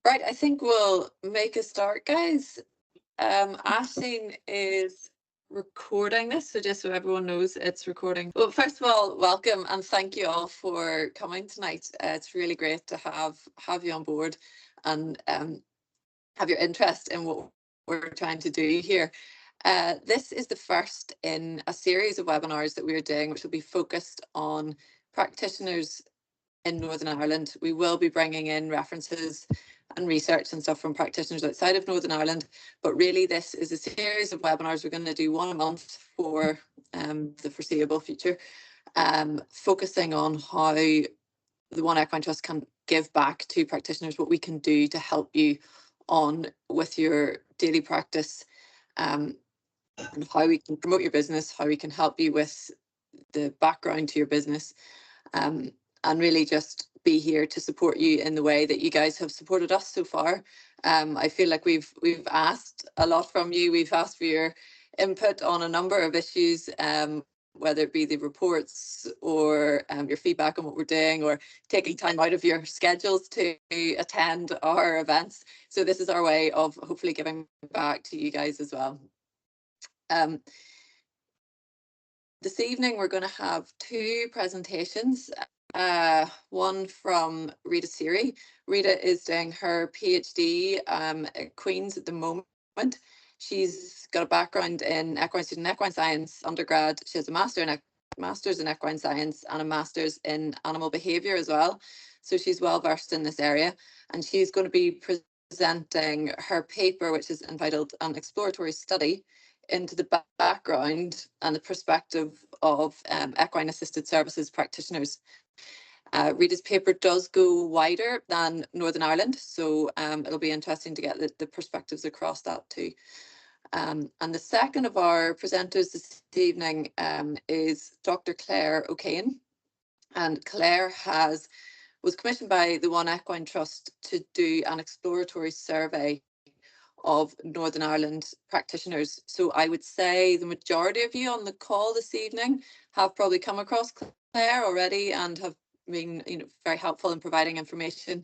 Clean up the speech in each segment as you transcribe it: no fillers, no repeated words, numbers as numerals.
Right, I think we'll make a start, guys. Ashing is recording this, so just so everyone knows it's recording. Well, first of all, welcome and thank you all for coming tonight. It's really great to have you on board and have your interest in what we're trying to do here. This is the first in a series of webinars that we're doing, which will be focused on practitioners in Northern Ireland. We will be bringing in references and research and stuff from practitioners outside of Northern Ireland, but really this is a series of webinars we're going to do one a month for the foreseeable future, focusing on how the One Equine Trust can give back to practitioners, what we can do to help you on with your daily practice, and how we can promote your business, how we can help you with the background to your business, and really just be here to support you in the way that you guys have supported us so far. I feel like we've asked a lot from you. We've asked for your input on a number of issues, whether it be the reports or your feedback on what we're doing, or taking time out of your schedules to attend our events. So this is our way of hopefully giving back to you guys as well. This evening we're going to have two presentations. One from Rita Seery. Rita is doing her PhD at Queen's at the moment. She's got a background in equine science undergrad. She has a master's in equine science and a master's in animal behaviour as well. So she's well versed in this area, and she's going to be presenting her paper, which is entitled An Exploratory Study into the background and the perspective of equine assisted services practitioners. Rita's paper does go wider than Northern Ireland, so it'll be interesting to get the perspectives across that too. And the second of our presenters this evening is Dr. Clare O'Kane. And Clare was commissioned by the One Equine Trust to do an exploratory survey of Northern Ireland practitioners. So I would say the majority of you on the call this evening have probably come across Clare already and have been very helpful in providing information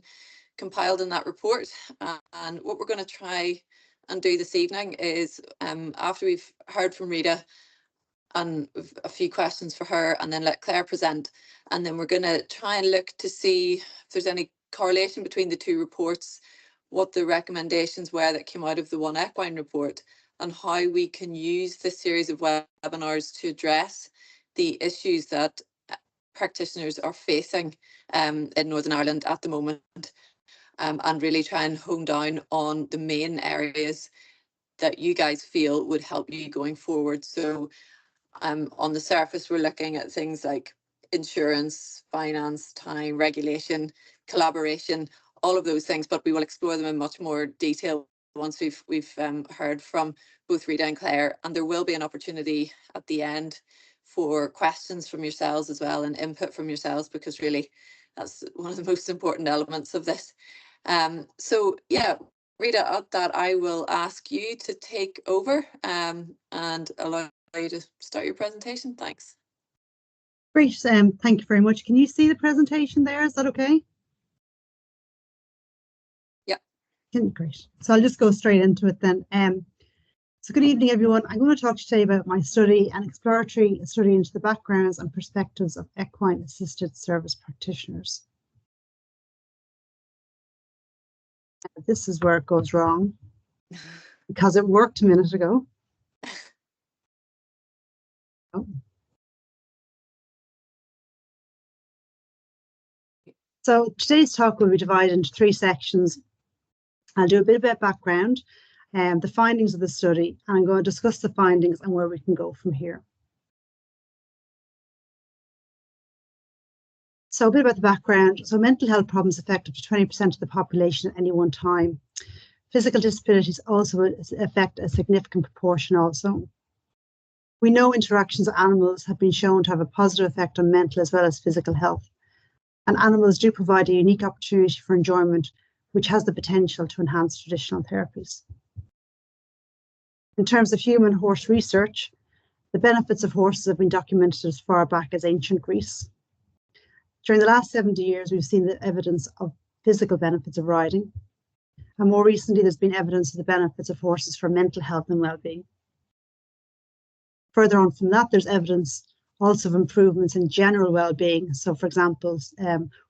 compiled in that report. And what we're going to try and do this evening is, after we've heard from Rita and a few questions for her, and then let Clare present, and then we're going to try and look to see if there's any correlation between the two reports, what the recommendations were that came out of the One Equine report, and how we can use this series of webinars to address the issues that practitioners are facing in Northern Ireland at the moment, and really try and hone down on the main areas that you guys feel would help you going forward. So on the surface, we're looking at things like insurance, finance, time, regulation, collaboration, all of those things, but we will explore them in much more detail once we've heard from both Rita and Clare, and there will be an opportunity at the end for questions from yourselves as well and input from yourselves, because really that's one of the most important elements of this. So yeah, Rita, at that I will ask you to take over and allow you to start your presentation. Thanks. Great, thank you very much. Can you see the presentation there? Is that okay? Yeah. Great. So I'll just go straight into it then. So good evening, everyone. I'm going to talk today about my study, an exploratory study into the backgrounds and perspectives of equine assisted service practitioners. This is where it goes wrong, because it worked a minute ago. Oh. So today's talk will be divided into three sections. I'll do a bit about background, the findings of the study, and I'm going to discuss the findings and where we can go from here. So a bit about the background. So mental health problems affect up to 20% of the population at any one time. Physical disabilities also affect a significant proportion also. We know interactions with animals have been shown to have a positive effect on mental as well as physical health. And animals do provide a unique opportunity for enjoyment, which has the potential to enhance traditional therapies. In terms of human horse research, the benefits of horses have been documented as far back as ancient Greece. During the last 70 years, we've seen the evidence of physical benefits of riding. And more recently, there's been evidence of the benefits of horses for mental health and well-being. Further on from that, there's evidence also of improvements in general well-being. So, for example,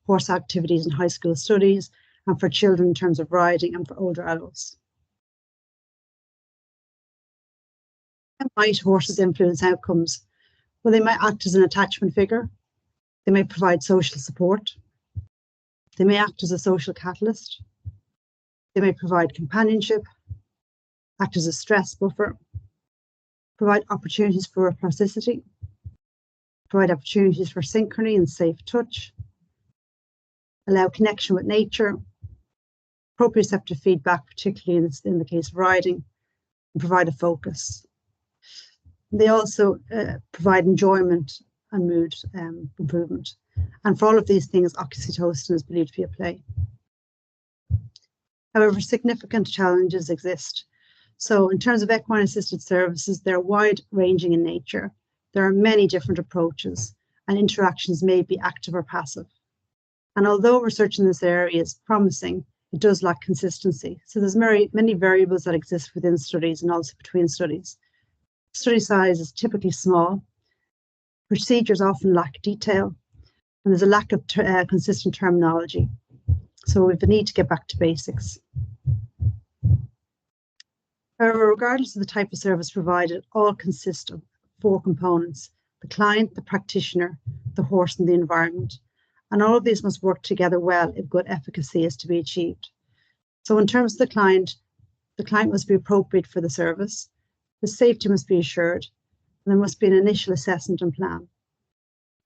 horse activities in high school studies, and for children in terms of riding, and for older adults. How might horses influence outcomes? Well, they might act as an attachment figure. They may provide social support. They may act as a social catalyst. They may provide companionship, act as a stress buffer, provide opportunities for plasticity, provide opportunities for synchrony and safe touch, allow connection with nature, proprioceptive feedback, particularly in the case of riding, and provide a focus. They also provide enjoyment and mood improvement. And for all of these things, oxytocin is believed to be at play. However, significant challenges exist. So in terms of equine assisted services, they're wide-ranging in nature. There are many different approaches, and interactions may be active or passive. And although research in this area is promising, it does lack consistency. So there's many variables that exist within studies and also between studies. Study size is typically small. Procedures often lack detail, and there's a lack of consistent terminology. So we have a need to get back to basics. However, regardless of the type of service provided, all consist of 4 components: the client, the practitioner, the horse, and the environment. And all of these must work together well if good efficacy is to be achieved. So in terms of the client must be appropriate for the service, the safety must be assured, and there must be an initial assessment and plan.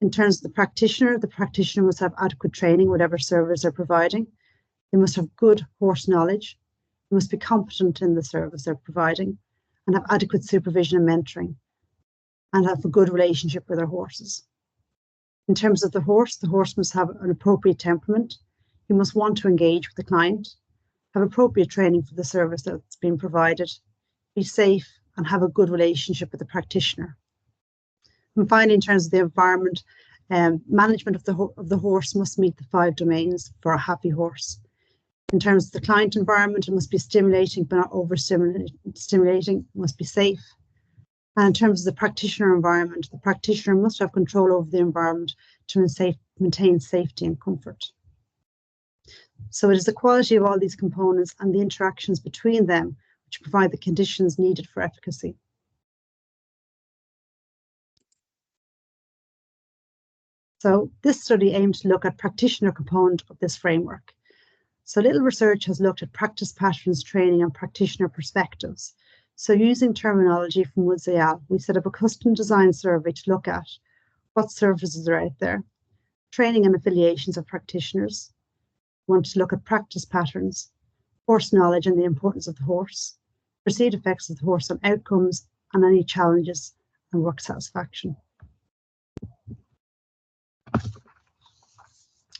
In terms of the practitioner must have adequate training, whatever service they're providing. They must have good horse knowledge. They must be competent in the service they're providing, and have adequate supervision and mentoring, and have a good relationship with their horses. In terms of the horse must have an appropriate temperament. He must want to engage with the client, have appropriate training for the service that's being provided, be safe, and have a good relationship with the practitioner. And finally, in terms of the environment, management of the horse must meet the 5 domains for a happy horse. In terms of the client environment, it must be stimulating but not overstimulating. It must be safe. And in terms of the practitioner environment, the practitioner must have control over the environment to maintain safety and comfort. So it is the quality of all these components and the interactions between them which provide the conditions needed for efficacy. So this study aimed to look at practitioner component of this framework. So little research has looked at practice patterns, training, and practitioner perspectives. So using terminology from Woods et al., we set up a custom design survey to look at what services are out there, training and affiliations of practitioners. We want to look at practice patterns, horse knowledge and the importance of the horse, perceived effects of the horse on outcomes, and any challenges and work satisfaction.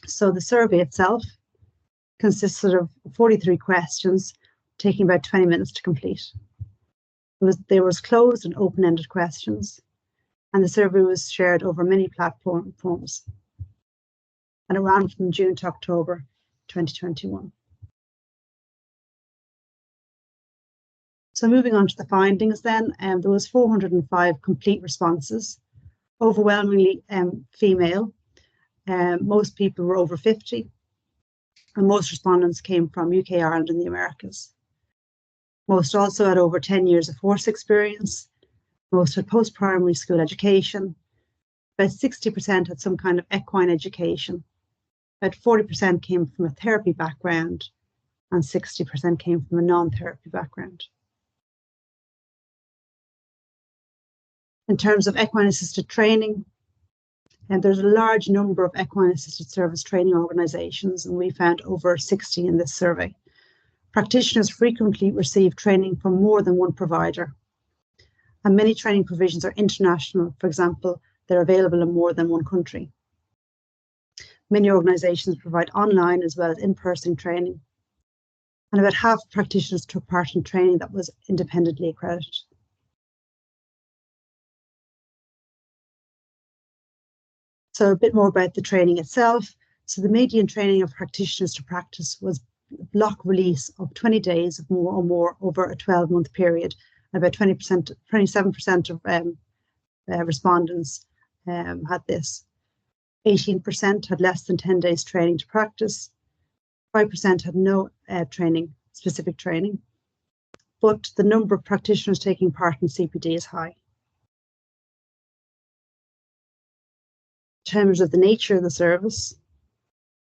So the survey itself consisted of 43 questions, taking about 20 minutes to complete. There was closed and open-ended questions, and the survey was shared over many platforms, and it ran from June to October 2021. So moving on to the findings then, there was 405 complete responses, overwhelmingly female. Most people were over 50, and most respondents came from UK, Ireland, and the Americas. Most also had over 10 years of horse experience. Most had post-primary school education. About 60% had some kind of equine education. About 40% came from a therapy background, and 60% came from a non-therapy background. In terms of equine assisted training, and there's a large number of equine assisted service training organisations, and we found over 60 in this survey. Practitioners frequently receive training from more than one provider, and many training provisions are international. For example, they're available in more than one country. Many organisations provide online as well as in-person training, and about half of practitioners took part in training that was independently accredited. So a bit more about the training itself. So the median training of practitioners to practice was block release of 20 days or more over a 12-month period. About 27% of respondents had this. 18% had less than 10 days training to practice. 5% had no specific training. But the number of practitioners taking part in CPD is high. In terms of the nature of the service,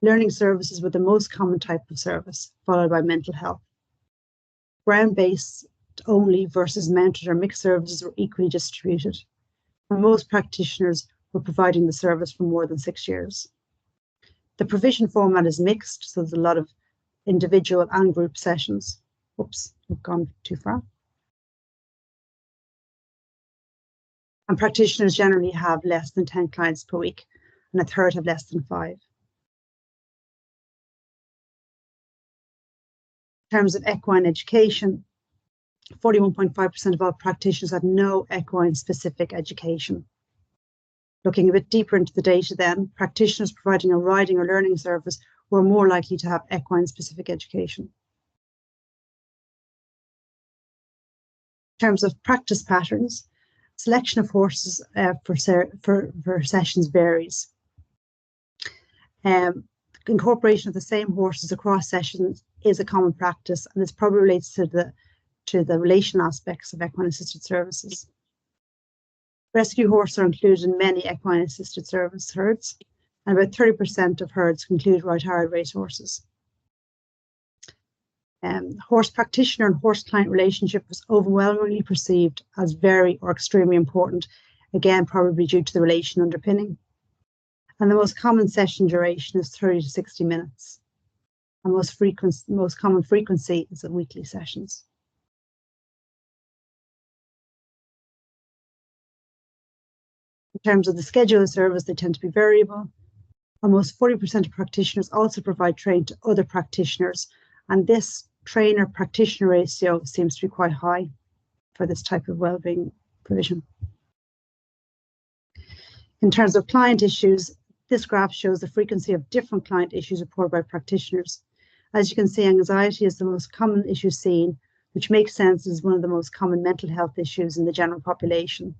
learning services were the most common type of service, followed by mental health. Ground-based only versus mounted or mixed services were equally distributed, and most practitioners were providing the service for more than 6 years. The provision format is mixed, so there's a lot of individual and group sessions. Oops, we've gone too far. And practitioners generally have less than 10 clients per week, and a third have less than 5. In terms of equine education, 41.5% of all practitioners had no equine specific education. Looking a bit deeper into the data then, practitioners providing a riding or learning service were more likely to have equine specific education. In terms of practice patterns, selection of horses for sessions varies. Incorporation of the same horses across sessions is a common practice, and this probably relates to the relational aspects of equine assisted services. Rescue horses are included in many equine assisted service herds, and about 30% of herds include right-hired racehorses. Horse practitioner and horse client relationship was overwhelmingly perceived as very or extremely important, again probably due to the relation underpinning. And the most common session duration is 30 to 60 minutes. And most common frequency is at weekly sessions. In terms of the schedule of service, they tend to be variable. Almost 40% of practitioners also provide training to other practitioners, and this trainer-practitioner ratio seems to be quite high for this type of wellbeing provision. In terms of client issues, this graph shows the frequency of different client issues reported by practitioners. As you can see, anxiety is the most common issue seen, which makes sense as one of the most common mental health issues in the general population.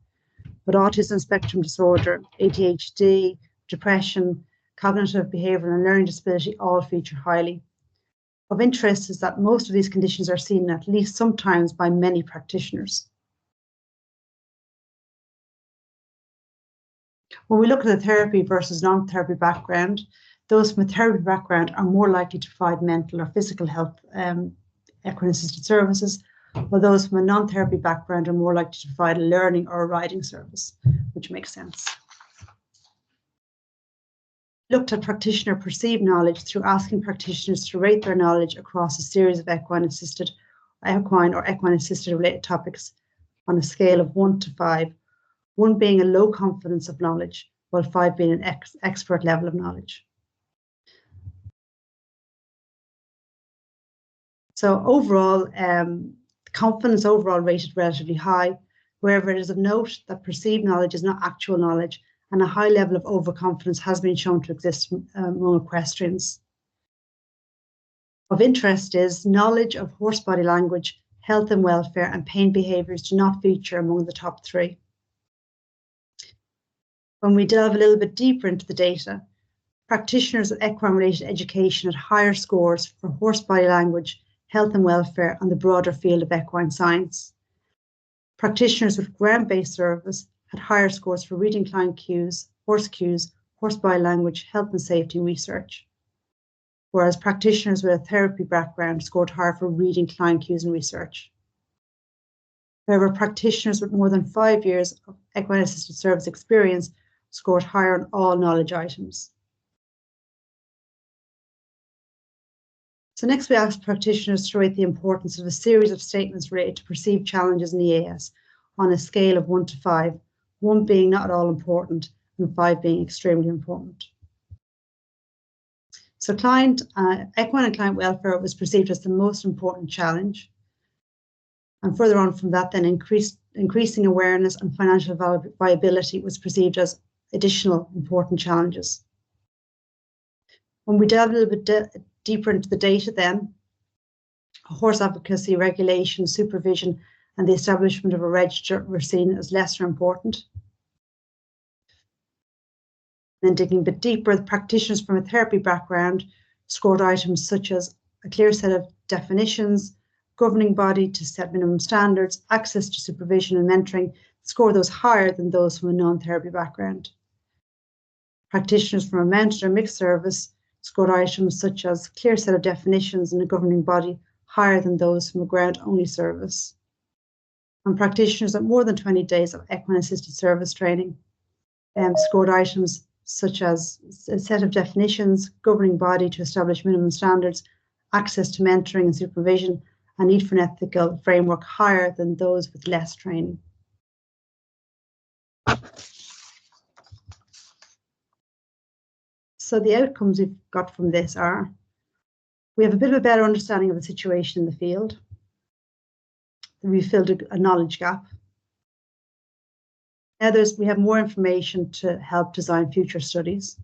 But autism spectrum disorder, ADHD, depression, cognitive, behavioural and learning disability all feature highly. Of interest is that most of these conditions are seen at least sometimes by many practitioners. When we look at the therapy versus non-therapy background, those from a therapy background are more likely to provide mental or physical health equine assisted services, while those from a non-therapy background are more likely to provide a learning or a riding service, which makes sense. Looked at practitioner perceived knowledge through asking practitioners to rate their knowledge across a series of equine or equine assisted related topics on a scale of 1 to 5, 1 being a low confidence of knowledge, while 5 being an expert level of knowledge. So overall, confidence overall rated relatively high. However, it is of note that perceived knowledge is not actual knowledge, and a high level of overconfidence has been shown to exist among equestrians. Of interest is knowledge of horse body language, health and welfare, and pain behaviours do not feature among the top 3. When we delve a little bit deeper into the data, practitioners with equine-related education had higher scores for horse body language, health and welfare, and the broader field of equine science. Practitioners with ground-based service had higher scores for reading client cues, horse body language, health and safety, and research. Whereas practitioners with a therapy background scored higher for reading client cues and research. However, practitioners with more than 5 years of equine assisted service experience scored higher on all knowledge items. So next we asked practitioners to rate the importance of a series of statements related to perceived challenges in EAS on a scale of 1 to 5, 1 being not at all important and 5 being extremely important. So equine and client welfare was perceived as the most important challenge. And further on from that, then increasing awareness and financial viability was perceived as additional important challenges. When we delve a little bit deeper into the data then, Horse advocacy, regulation, supervision, and the establishment of a register were seen as lesser important. Then digging a bit deeper, the practitioners from a therapy background scored items such as a clear set of definitions, governing body to set minimum standards, access to supervision and mentoring, score those higher than those from a non-therapy background. Practitioners from a mounted or mixed service scored items such as clear set of definitions and a governing body higher than those from a ground-only service. And practitioners at more than 20 days of equine-assisted service training scored items such as a set of definitions, governing body to establish minimum standards, access to mentoring and supervision, and need for an ethical framework higher than those with less training. So the outcomes we've got from this are, we have a bit of a better understanding of the situation in the field. We filled a knowledge gap. Now we have more information to help design future studies.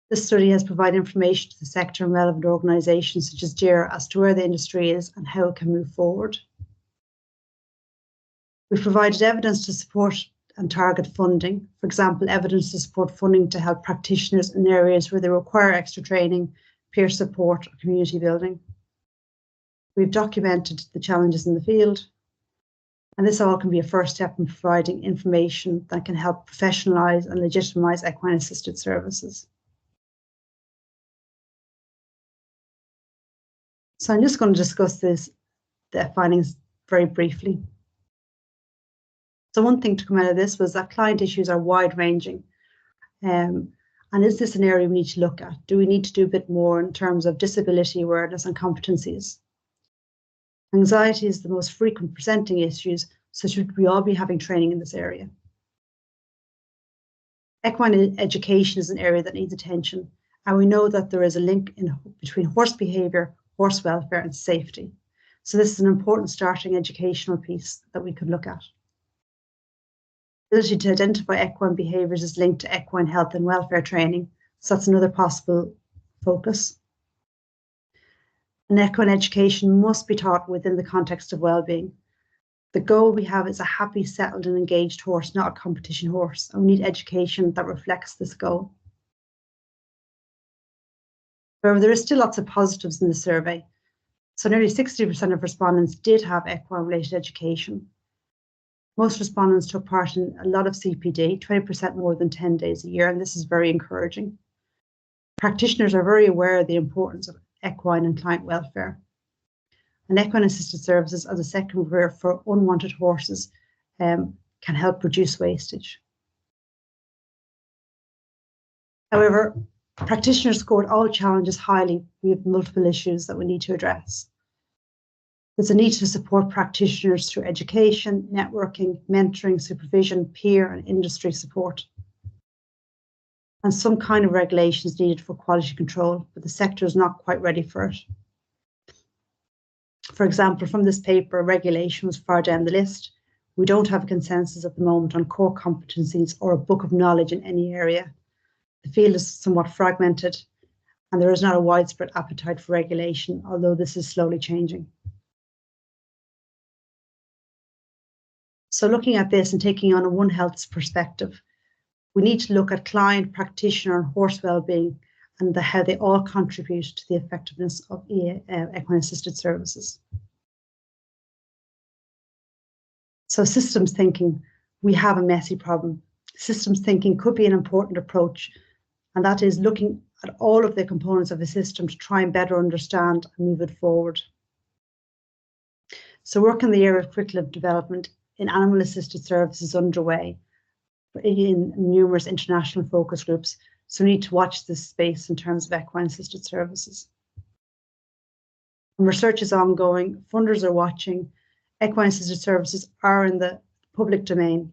This study has provided information to the sector and relevant organisations such as JIRA as to where the industry is and how it can move forward. We've provided evidence to support and target funding. For example, evidence to support funding to help practitioners in areas where they require extra training, peer support, or community building. We've documented the challenges in the field, and this all can be a first step in providing information that can help professionalise and legitimise equine-assisted services. So I'm just going to discuss the findings very briefly. So one thing to come out of this was that client issues are wide-ranging. And is this an area we need to look at? Do we need to do a bit more in terms of disability awareness and competencies? Anxiety is the most frequent presenting issues, so should we all be having training in this area? Equine education is an area that needs attention, and we know that there is a link between horse behaviour, horse welfare and safety. So this is an important starting educational piece that we could look at. The ability to identify equine behaviours is linked to equine health and welfare training, so that's another possible focus. And equine education must be taught within the context of well-being. The goal we have is a happy, settled and engaged horse, not a competition horse, and we need education that reflects this goal. However, there are still lots of positives in the survey. So nearly 60% of respondents did have equine-related education. Most respondents took part in a lot of CPD, 20% more than 10 days a year, and this is very encouraging. Practitioners are very aware of the importance of equine and client welfare. And equine-assisted services as a second career for unwanted horses can help reduce wastage. However, practitioners scored all challenges highly. We have multiple issues that we need to address. There's a need to support practitioners through education, networking, mentoring, supervision, peer and industry support. And some kind of regulation is needed for quality control, but the sector is not quite ready for it. For example, from this paper, regulation was far down the list. We don't have a consensus at the moment on core competencies or a book of knowledge in any area. The field is somewhat fragmented, and there is not a widespread appetite for regulation, although this is slowly changing. So looking at this and taking on a One Health's perspective, we need to look at client, practitioner and horse well-being and how they all contribute to the effectiveness of equine-assisted services. So systems thinking, we have a messy problem. Systems thinking could be an important approach, and that is looking at all of the components of a system to try and better understand and move it forward. So work in the area of curriculum development in animal-assisted services is underway in numerous international focus groups, so we need to watch this space in terms of equine-assisted services. And research is ongoing, funders are watching, equine-assisted services are in the public domain.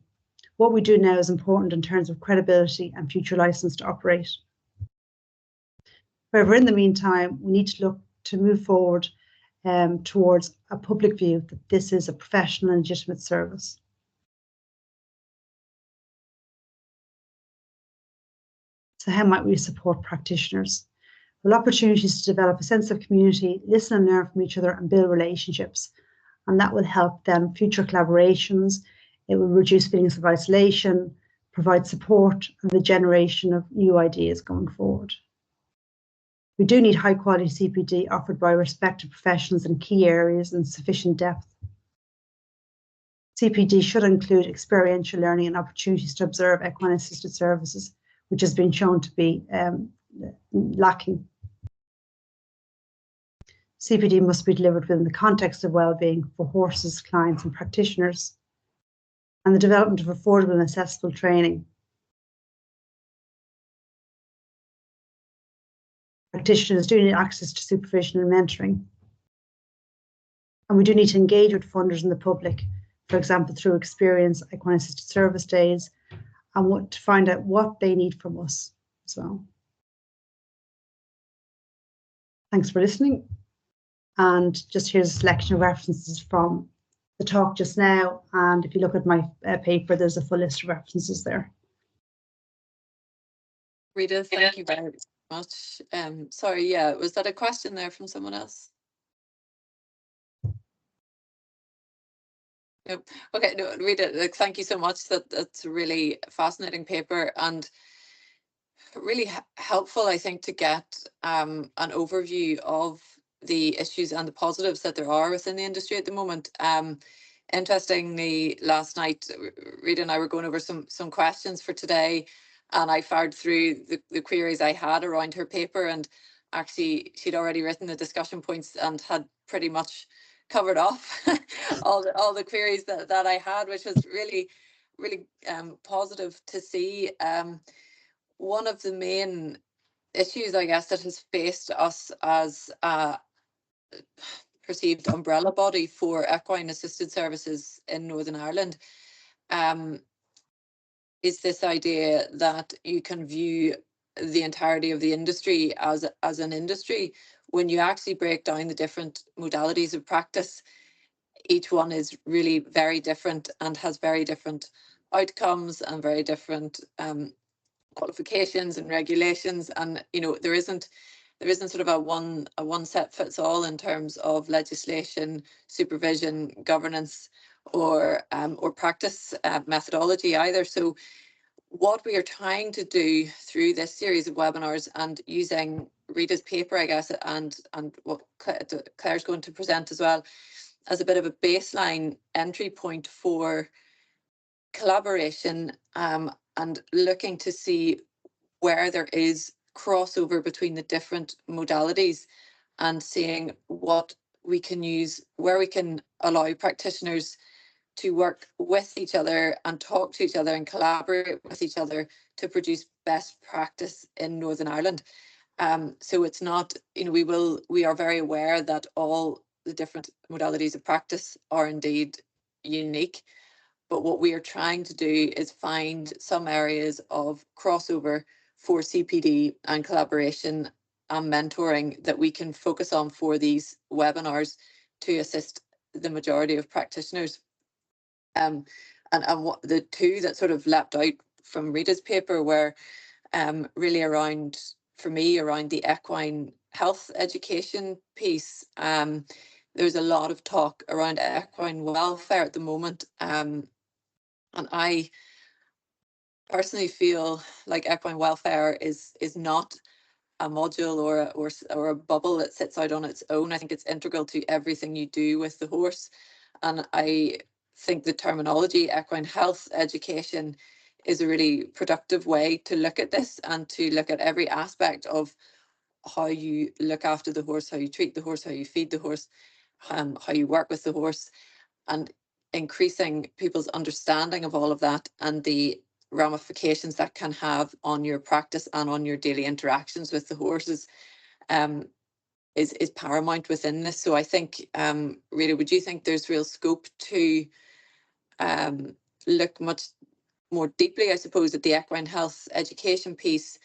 What we do now is important in terms of credibility and future license to operate. However, in the meantime, we need to look to move forward towards a public view that this is a professional and legitimate service. So how might we support practitioners? Well, opportunities to develop a sense of community, listen and learn from each other, and build relationships. And that will help them future collaborations. It will reduce feelings of isolation, provide support, and the generation of new ideas going forward. We do need high quality CPD offered by respected professionals in key areas in sufficient depth. CPD should include experiential learning and opportunities to observe equine assisted services, which has been shown to be lacking. CPD must be delivered within the context of well-being for horses, clients and practitioners, and the development of affordable and accessible training. Practitioners do need access to supervision and mentoring. And we do need to engage with funders and the public, for example, through experience equine assisted service days, and to find out what they need from us as well. Thanks for listening. And just here's a selection of references from the talk just now. And if you look at my paper, there's a full list of references there. Rita, thank you very much. Sorry, yeah, was that a question there from someone else? Nope. Okay, no, Rita, thank you so much. That's a really fascinating paper and really helpful, I think, to get an overview of the issues and the positives that there are within the industry at the moment. Interestingly, last night, Rita and I were going over some questions for today, and I fired through the queries I had around her paper, and actually she'd already written the discussion points and had pretty much covered off all the queries that I had, which was really positive to see. One of the main issues, I guess, that has faced us as a perceived umbrella body for equine assisted services in Northern Ireland is this idea that you can view the entirety of the industry as an industry. When you actually break down the different modalities of practice, each one is really very different and has very different outcomes and very different qualifications and regulations, and there isn't sort of a one set fits all in terms of legislation, supervision, governance, or practice methodology either. So what we are trying to do through this series of webinars and using Rita's paper, I guess, and what Claire's going to present as well, as a bit of a baseline entry point for collaboration and looking to see where there is crossover between the different modalities and seeing what we can use, where we can allow practitioners to work with each other and talk to each other and collaborate with each other to produce best practice in Northern Ireland. So it's not, we are very aware that all the different modalities of practice are indeed unique. But what we are trying to do is find some areas of crossover for CPD and collaboration and mentoring that we can focus on for these webinars to assist the majority of practitioners. And what the two that sort of leapt out from Rita's paper were really around, for me, around the equine health education piece. There's a lot of talk around equine welfare at the moment. And I personally feel like equine welfare is not a module or a bubble that sits out on its own. I think it's integral to everything you do with the horse. And I think the terminology equine health education is a really productive way to look at this and to look at every aspect of how you look after the horse, how you treat the horse, how you feed the horse, how you work with the horse, and increasing people's understanding of all of that and the ramifications that can have on your practice and on your daily interactions with the horses is paramount within this. So I think, Rita, would you think there's real scope to look much more deeply, I suppose, at the equine health education piece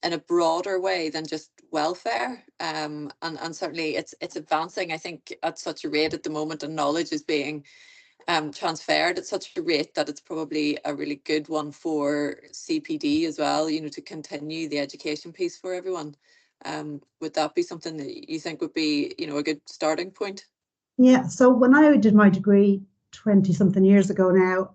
in a broader way than just welfare? And certainly it's advancing, I think, at such a rate at the moment, and knowledge is being transferred at such a rate that it's probably a really good one for CPD as well, to continue the education piece for everyone. Would that be something that you think would be, a good starting point? Yeah, so when I did my degree 20 something years ago now,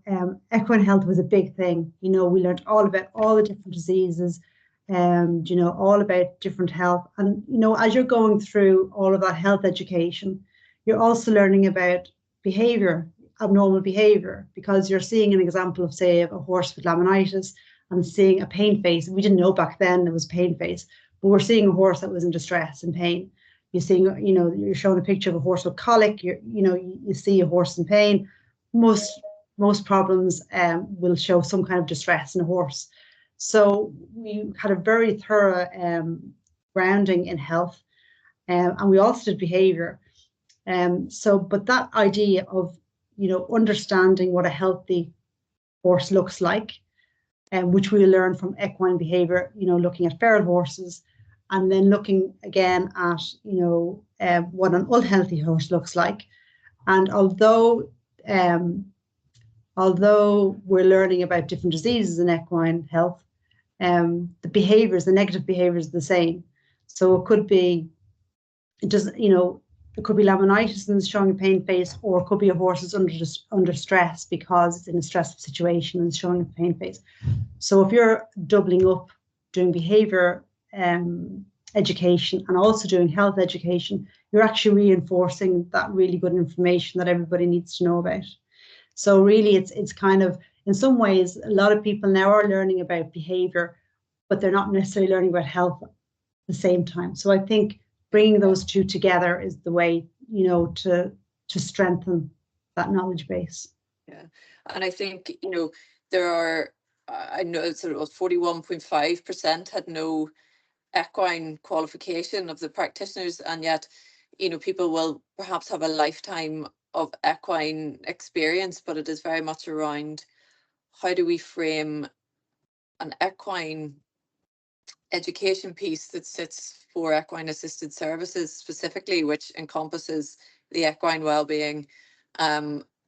equine health was a big thing. We learned all about all the different diseases, all about different health. And, as you're going through all of that health education, you're also learning about behavior, abnormal behavior, because you're seeing an example of, say, a horse with laminitis and seeing a pain face. We didn't know back then there was pain face, but we're seeing a horse that was in distress and pain. You're seeing, you're showing a picture of a horse with colic. You see a horse in pain. Most problems will show some kind of distress in a horse. So we had a very thorough grounding in health, and we also did behaviour. But that idea of understanding what a healthy horse looks like, which we learn from equine behaviour, looking at feral horses, and then looking again at what an unhealthy horse looks like. And although we're learning about different diseases in equine health, the negative behaviors are the same. So it could be laminitis and showing a pain face, or it could be a horse is under stress because it's in a stressful situation and showing a pain face. So if you're doubling up doing behavior education and also doing health education, you're actually reinforcing that really good information that everybody needs to know about. So really, it's kind of, in some ways, a lot of people now are learning about behavior, but they're not necessarily learning about health at the same time. So I think bringing those two together is the way, to strengthen that knowledge base. Yeah, and I think, there are, I know sort of 41.5% had no equine qualification of the practitioners, and yet, people will perhaps have a lifetime of equine experience, but it is very much around how do we frame an equine education piece that sits for equine assisted services specifically, which encompasses the equine well-being,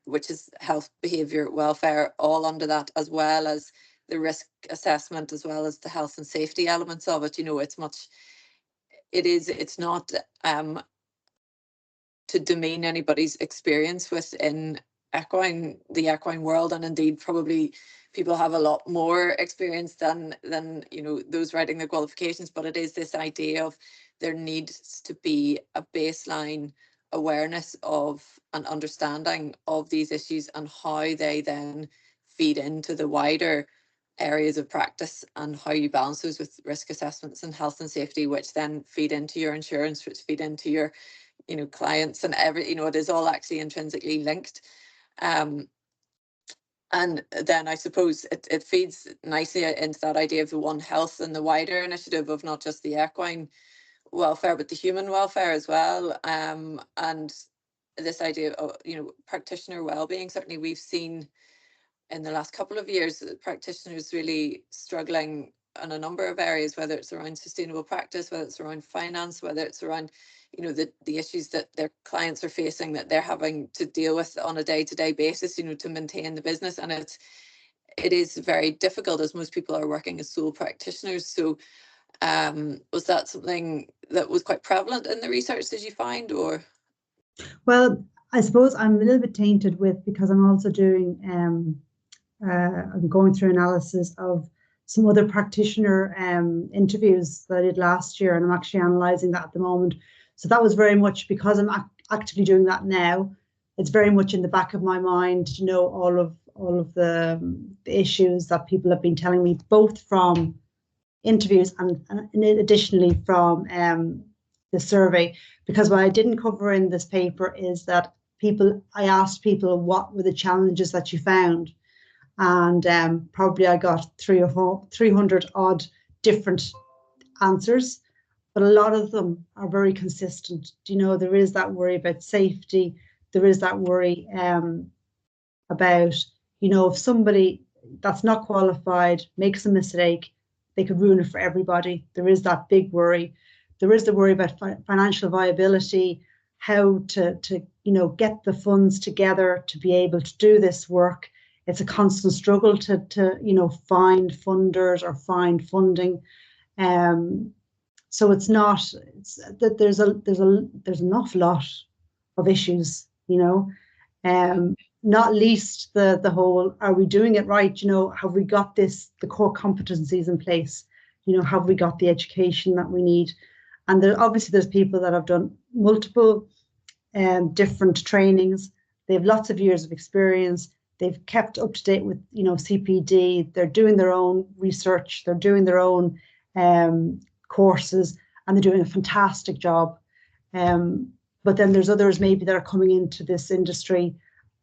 which is health, behaviour, welfare, all under that, as well as the risk assessment, as well as the health and safety elements of it. It's not to demean anybody's experience within the equine world, and indeed probably people have a lot more experience than those writing the qualifications, but it is this idea of there needs to be a baseline awareness of and understanding of these issues and how they then feed into the wider areas of practice, and how you balance those with risk assessments and health and safety, which then feed into your insurance, which feed into your clients, and it is all actually intrinsically linked. And then I suppose it feeds nicely into that idea of the One Health and the wider initiative of not just the equine welfare, but the human welfare as well. And this idea of, practitioner well-being. Certainly we've seen in the last couple of years practitioners really struggling in a number of areas, whether it's around sustainable practice, whether it's around finance, whether it's around the issues that their clients are facing, that they're having to deal with on a day-to-day basis, to maintain the business. And it is very difficult, as most people are working as sole practitioners. So was that something that was quite prevalent in the research, did you find? Or well, I suppose I'm a little bit tainted because I'm also doing I'm going through analysis of some other practitioner interviews that I did last year, and I'm actually analysing that at the moment. So that was very much because I'm actively doing that now. It's very much in the back of my mind to know all of the issues that people have been telling me, both from interviews and additionally from the survey. Because what I didn't cover in this paper is that I asked people what were the challenges that you found. And probably I got 300 odd different answers, but a lot of them are very consistent. There is that worry about safety. There is that worry about, if somebody that's not qualified makes a mistake, they could ruin it for everybody. There is that big worry. There is the worry about financial viability, how to get the funds together to be able to do this work. It's a constant struggle to find funders or find funding. So it's not, it's that there's an awful lot of issues, you know. Not least the whole, are we doing it right? You know, have we got the core competencies in place? You know, have we got the education that we need? And obviously there's people that have done multiple different trainings. They have lots of years of experience. They've kept up to date with, you know, CPD. They're doing their own research. They're doing their own courses, and they're doing a fantastic job. But then there's others maybe that are coming into this industry,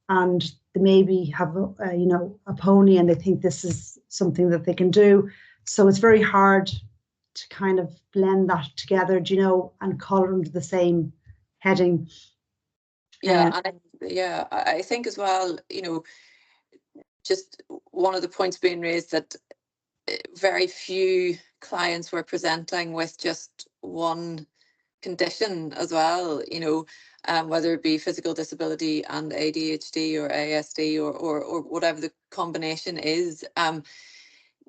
and they maybe have you know, a pony, and they think this is something that they can do. So it's very hard to kind of blend that together, you know, and call it under the same heading. Yeah, and I think as well, you know, just one of the points being raised that very few clients were presenting with just one condition as well, you know, whether it be physical disability and ADHD or ASD or whatever the combination is.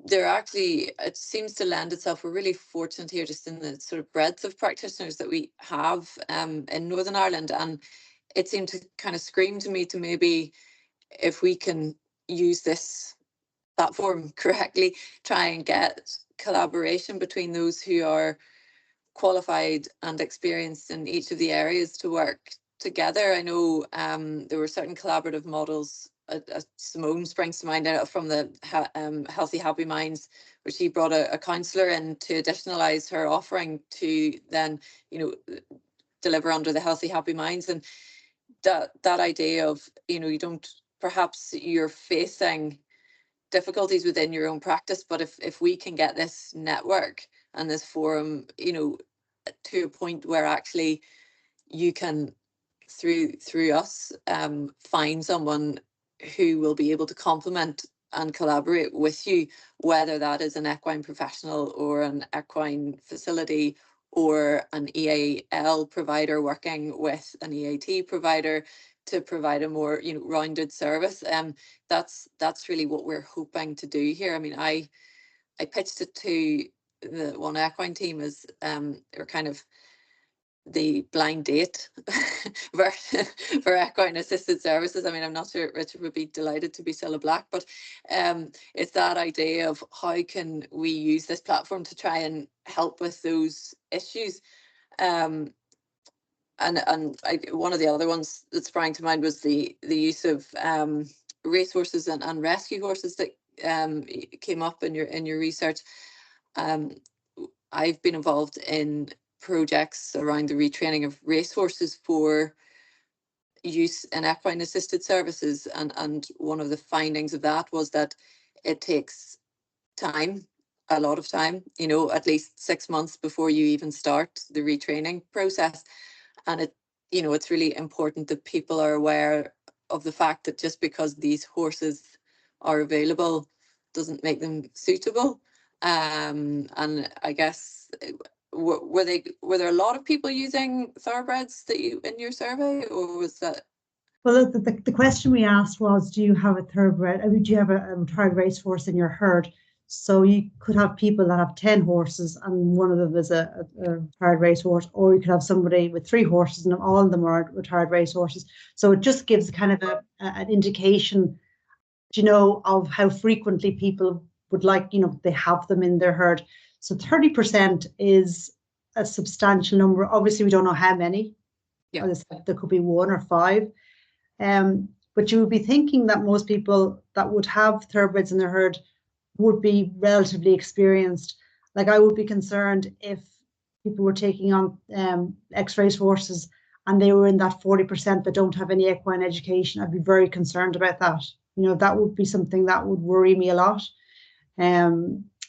There actually, it seems to lend itself, we're really fortunate here just in the sort of breadth of practitioners that we have in Northern Ireland, and it seemed to kind of scream to me to maybe, if we can use this platform correctly, try and get collaboration between those who are qualified and experienced in each of the areas to work together. I know there were certain collaborative models. Simone springs to mind from the Healthy Happy Minds, where she brought a counsellor in to additionalise her offering to then, you know, deliver under the Healthy Happy Minds. And that idea of, you know, you don't, perhaps you're facing difficulties within your own practice, but if we can get this network and this forum, you know, to a point where actually you can through us find someone who will be able to complement and collaborate with you, whether that is an equine professional or an equine facility or an EAL provider working with an EAT provider to provide a more, you know, rounded service. That's really what we're hoping to do here. I mean, I pitched it to the one equine team as or kind of the blind date for equine assisted services. I mean, I'm not sure Richard would be delighted to be Cilla Black, but it's that idea of how can we use this platform to try and help with those issues. And one of the other ones that sprang to mind was the use of racehorses and rescue horses that came up in your research. I've been involved in projects around the retraining of racehorses for use in equine assisted services, and one of the findings of that was that it takes time, a lot of time, you know, at least 6 months before you even start the retraining process. And it, you know, it's really important that people are aware of the fact that just because these horses are available doesn't make them suitable. And I guess were there a lot of people using thoroughbreds that you in your survey, or was that? Well, the question we asked was, do you have a thoroughbred? I mean, do you have a retired racehorse in your herd? So you could have people that have 10 horses and one of them is a retired racehorse, or you could have somebody with 3 horses and all of them are retired racehorses. So it just gives kind of an indication, you know, of how frequently people would like, you know, they have them in their herd. So 30% is a substantial number. Obviously, we don't know how many. Yeah. There could be 1 or 5. But you would be thinking that most people that would have thoroughbreds in their herd would be relatively experienced. Like, I would be concerned if people were taking on X-race horses and they were in that 40% that don't have any equine education. I'd be very concerned about that. You know, that would be something that would worry me a lot,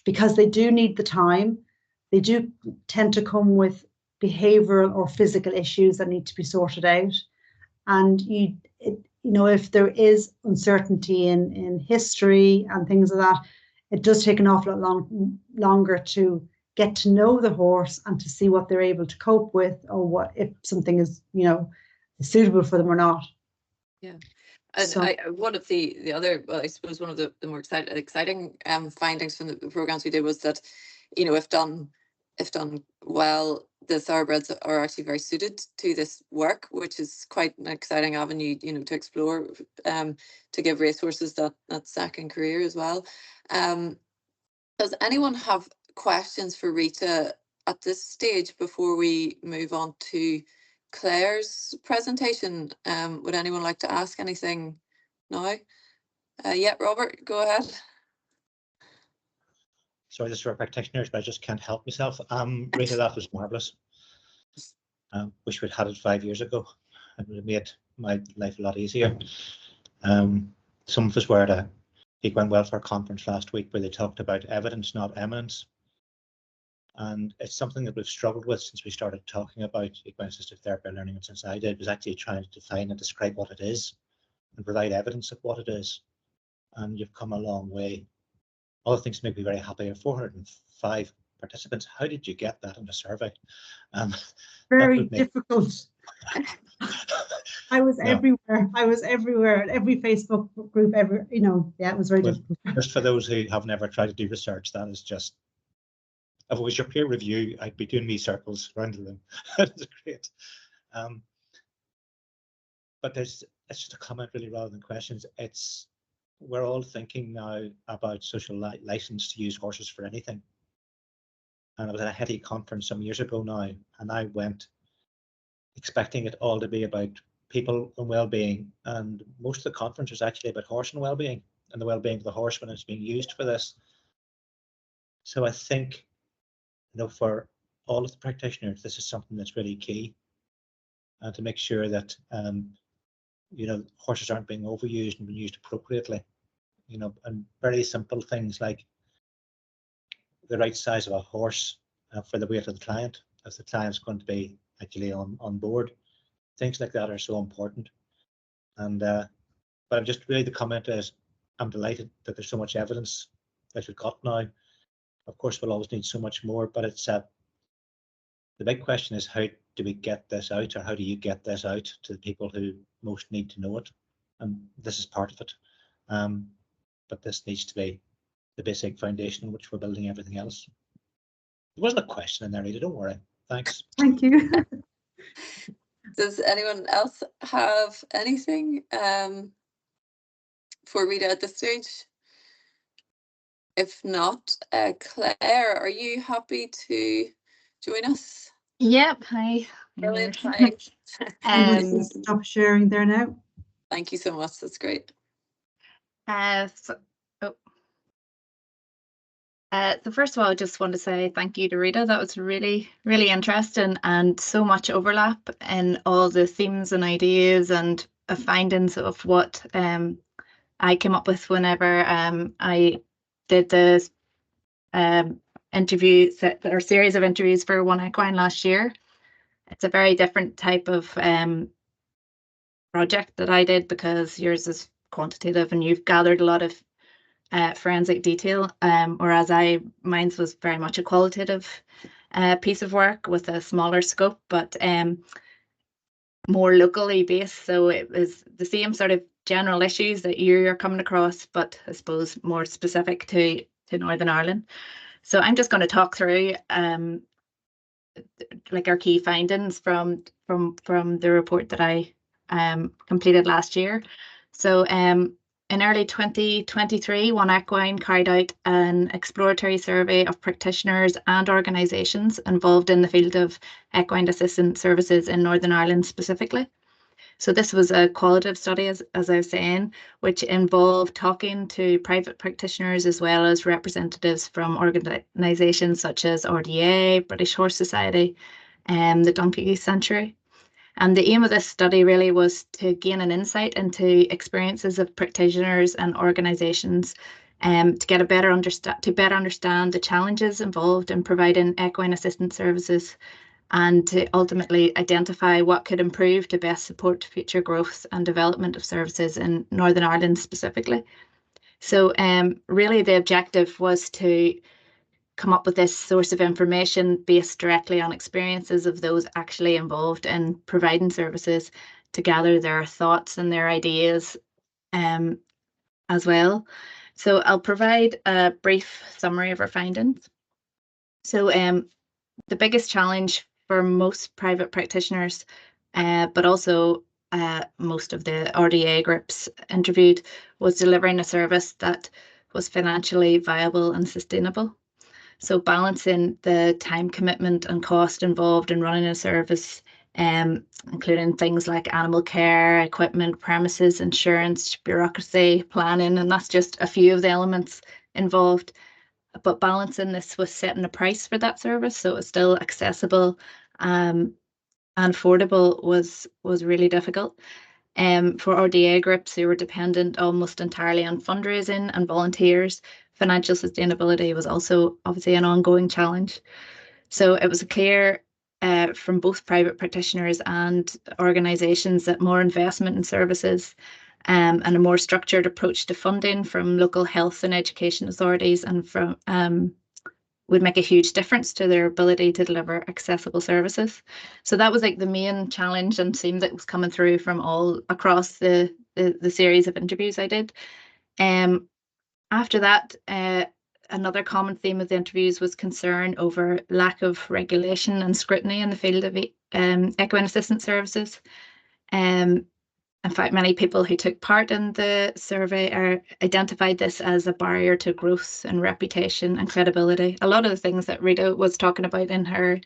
because they do need the time. They do tend to come with behavioural or physical issues that need to be sorted out. And you know, if there is uncertainty in history and things like that, it does take an awful lot longer to get to know the horse and to see what they're able to cope with, or what if something is, you know, suitable for them or not. Yeah. And so, one of the other, well, I suppose one of the more exciting findings from the programs we did was that, you know, if done if done well, the thoroughbreds are actually very suited to this work, which is quite an exciting avenue, you know, to explore, to give racehorses that second career as well. Does anyone have questions for Rita at this stage before we move on to Clare's presentation? Would anyone like to ask anything now? Yeah, Robert, go ahead. Sorry, this is for practitioners, but I just can't help myself. Rita, that was marvellous. Wish we'd had it 5 years ago. It would have made my life a lot easier. Some of us were at a Equine Welfare Conference last week where they talked about evidence, not eminence. And it's something that we've struggled with since we started talking about equine assisted therapy learning, and since I did, was actually trying to define and describe what it is and provide evidence of what it is. And you've come a long way. All the things make me very happy. 405 participants. How did you get that in a survey? Very difficult. I was everywhere. I was everywhere. Every Facebook group, yeah, it was very difficult. Just for those who have never tried to do research, that is just, if it was your peer review, I'd be doing me circles around the room. That's great. But it's just a comment really rather than questions. We're all thinking now about social license to use horses for anything. And I was at a Hetty conference some years ago now, and I went expecting it all to be about people and well-being, and most of the conference was actually about horse and well-being and the well-being of the horse when it's being used for this. So I think, for all of the practitioners, this is something that's really key, and to make sure that horses aren't being overused and being used appropriately, and very simple things like the right size of a horse for the weight of the client, if the client's going to be actually on board. Things like that are so important. And but I'm just really, the comment is, I'm delighted that there's so much evidence that we've got now. Of course, we'll always need so much more, but it's the big question is, how do we get this out, or how do you get this out to the people who most need to know it? And this is part of it. But this needs to be the basic foundation on which we're building everything else. There wasn't a question in there, Rita, don't worry. Thanks. Thank you. Does anyone else have anything for Rita at this stage? If not, Clare, are you happy to join us? Yep. Hi. Brilliant. Hi. Stop sharing there now. Thank you so much. That's great. So first of all, I just want to say thank you to Rita. That was really, really interesting, and so much overlap in all the themes and ideas and findings of what I came up with whenever I did the interview or series of interviews for One Equine last year. It's a very different type of project that I did, because yours is quantitative and you've gathered a lot of forensic detail, whereas mine was very much a qualitative piece of work with a smaller scope, but more locally based. So it was the same sort of general issues that you're coming across, but I suppose more specific to Northern Ireland. So I'm just going to talk through like our key findings from the report that I completed last year. So in early 2023, One Equine carried out an exploratory survey of practitioners and organisations involved in the field of equine assistance services in Northern Ireland specifically. So this was a qualitative study, as I was saying, which involved talking to private practitioners as well as representatives from organisations such as RDA, British Horse Society, and the Donkey Sanctuary. And the aim of this study really was to gain an insight into experiences of practitioners and organisations, to get to better understand the challenges involved in providing equine assistance services, and to ultimately identify what could improve to best support future growth and development of services in Northern Ireland specifically. So really the objective was to come up with this source of information based directly on experiences of those actually involved in providing services, to gather their thoughts and their ideas as well. So I'll provide a brief summary of our findings. So the biggest challenge for most private practitioners, but also most of the RDA groups interviewed, was delivering a service that was financially viable and sustainable. So balancing the time commitment and cost involved in running a service, including things like animal care, equipment, premises, insurance, bureaucracy, planning, and that's just a few of the elements involved. But balancing this with setting a price for that service so it's still accessible and affordable was really difficult. For RDA groups who were dependent almost entirely on fundraising and volunteers, financial sustainability was also obviously an ongoing challenge. So it was clear from both private practitioners and organisations that more investment in services and a more structured approach to funding from local health and education authorities and from would make a huge difference to their ability to deliver accessible services. So that was like the main challenge and theme that was coming through from all across the series of interviews I did. After that, another common theme of the interviews was concern over lack of regulation and scrutiny in the field of equine assistance services. In fact, many people who took part in the survey identified this as a barrier to growth and reputation and credibility. A lot of the things that Rita was talking about in her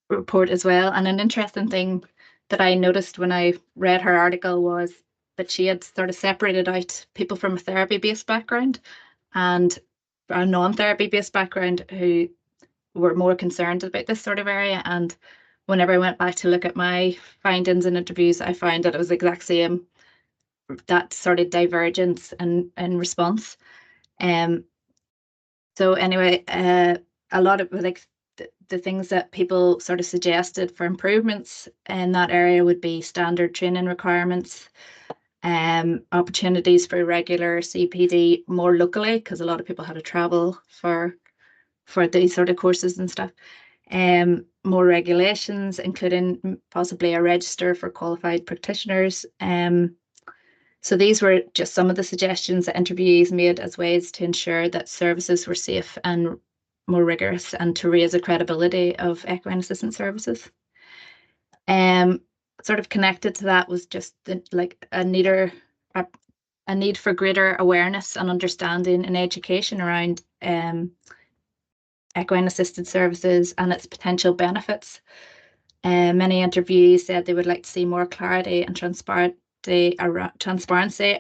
report as well. And an interesting thing that I noticed when I read her article was that she had sort of separated out people from a therapy-based background and a non-therapy-based background who were more concerned about this sort of area. And whenever I went back to look at my findings and interviews, I found that it was the exact same, that sort of divergence in response. So anyway, a lot of like the things that people sort of suggested for improvements in that area would be standard training requirements, opportunities for regular CPD more locally, because a lot of people had to travel for these sort of courses and stuff. More regulations, including possibly a register for qualified practitioners. So these were just some of the suggestions that interviewees made as ways to ensure that services were safe and more rigorous and to raise the credibility of equine assistance services. Sort of connected to that was just a need for greater awareness and understanding and education around equine assisted services and its potential benefits. Many interviewees said they would like to see more clarity and transparency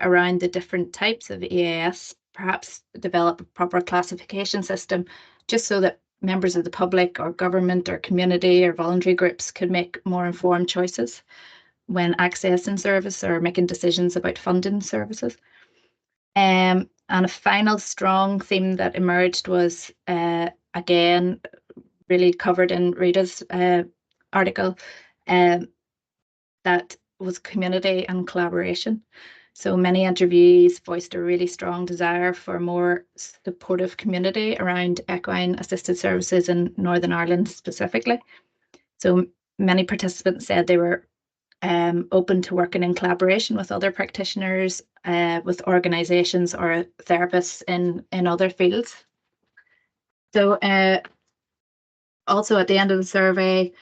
around the different types of EAS, perhaps develop a proper classification system, just so that members of the public or government or community or voluntary groups could make more informed choices when accessing service or making decisions about funding services. And a final strong theme that emerged was, again, really covered in Rita's article, that was community and collaboration. So many interviewees voiced a really strong desire for more supportive community around equine assisted services in Northern Ireland specifically. So many participants said they were open to working in collaboration with other practitioners, with organisations or therapists in other fields. So also at the end of the survey,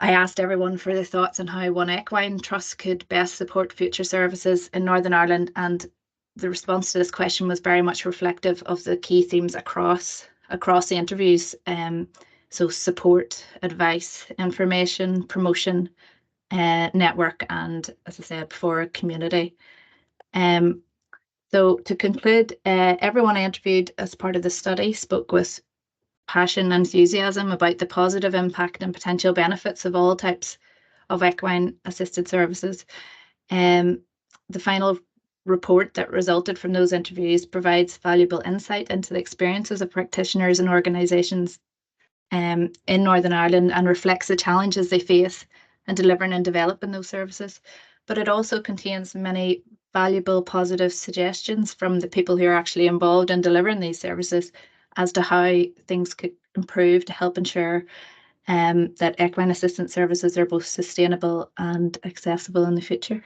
I asked everyone for their thoughts on how One Equine Trust could best support future services in Northern Ireland, and the response to this question was very much reflective of the key themes across the interviews. So support, advice, information, promotion, network, and, as I said before, community. So to conclude, everyone I interviewed as part of the study spoke with passion and enthusiasm about the positive impact and potential benefits of all types of equine assisted services. The final report that resulted from those interviews provides valuable insight into the experiences of practitioners and organisations in Northern Ireland and reflects the challenges they face in delivering and developing those services. But it also contains many valuable positive suggestions from the people who are actually involved in delivering these services as to how things could improve to help ensure that equine assistance services are both sustainable and accessible in the future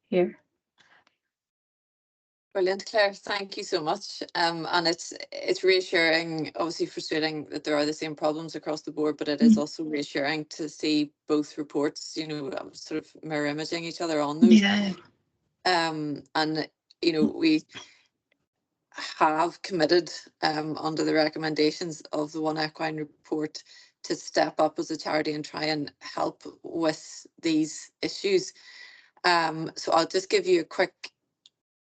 here. Brilliant, Claire. Thank you so much. And it's reassuring, obviously frustrating that there are the same problems across the board, but it is also reassuring to see both reports, sort of mirror imaging each other on those. Yeah. And we have committed under the recommendations of the One Equine report to step up as a charity and try and help with these issues. So I'll just give you a quick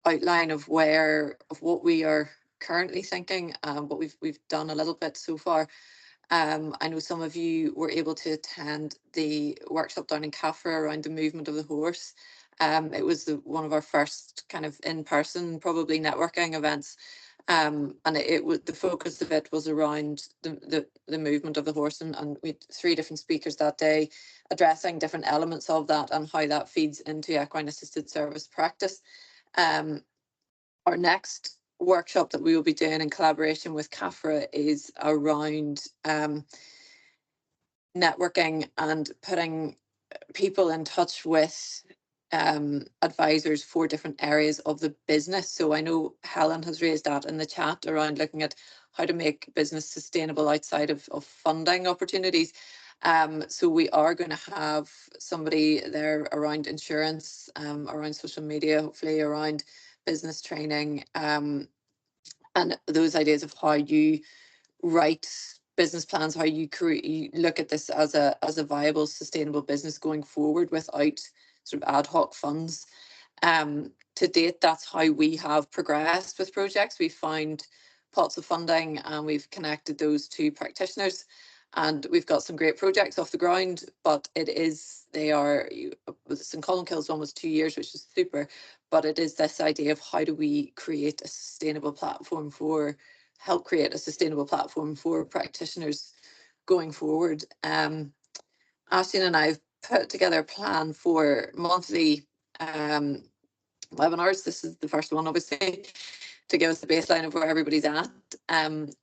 outline of what we are currently thinking, but we've done a little bit so far. I know some of you were able to attend the workshop down in Clare around the movement of the horse. It was one of our first kind of in-person, probably networking events. And the focus of it was around the movement of the horse, and we had 3 different speakers that day addressing different elements of that and how that feeds into equine assisted service practice. Our next workshop that we will be doing in collaboration with CAFRA is around networking and putting people in touch with advisors for different areas of the business. So I know Helen has raised that in the chat around looking at how to make business sustainable outside of funding opportunities. So we are going to have somebody there around insurance, around social media, hopefully around business training, and those ideas of how you write business plans, how you look at this as a viable, sustainable business going forward without sort of ad hoc funds. To date, that's how we have progressed with projects. We've found pots of funding and we've connected those to practitioners, and we've got some great projects off the ground, but St. Colin Kills one was 2 years, which is super, but it is this idea of how do we create a sustainable platform help create a sustainable platform for practitioners going forward. Aisling and I have put together a plan for monthly webinars. This is the first one, obviously, to give us the baseline of where everybody's at.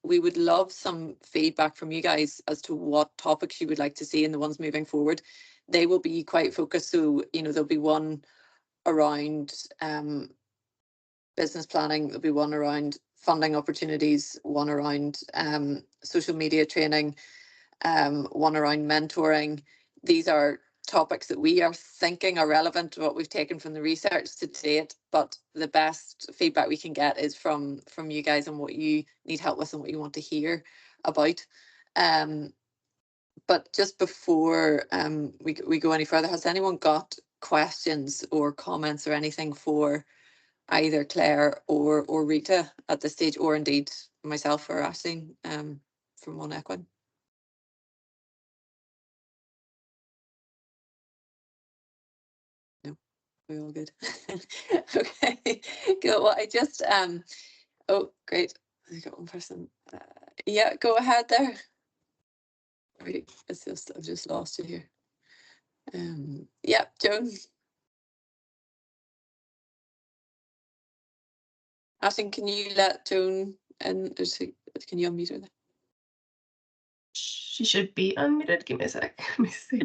We would love some feedback from you guys as to what topics you would like to see in the ones moving forward. They will be quite focused, so there'll be one around business planning, there'll be one around funding opportunities, one around social media training, one around mentoring. These are topics that we are thinking are relevant to what we've taken from the research to date, but the best feedback we can get is from you guys on what you need help with and what you want to hear about. But just before we go any further, has anyone got questions or comments or anything for either Claire or Rita at this stage, or indeed myself or Aisling from One Equine? No, we're all good. Okay, good. Well, I just oh great, I got one person. Yeah, go ahead there. Wait, I've just lost you here. Yeah, Joan. Aisling, can you let Joan in? Can you unmute her there? She should be unmuted. Give me a sec. Let me see.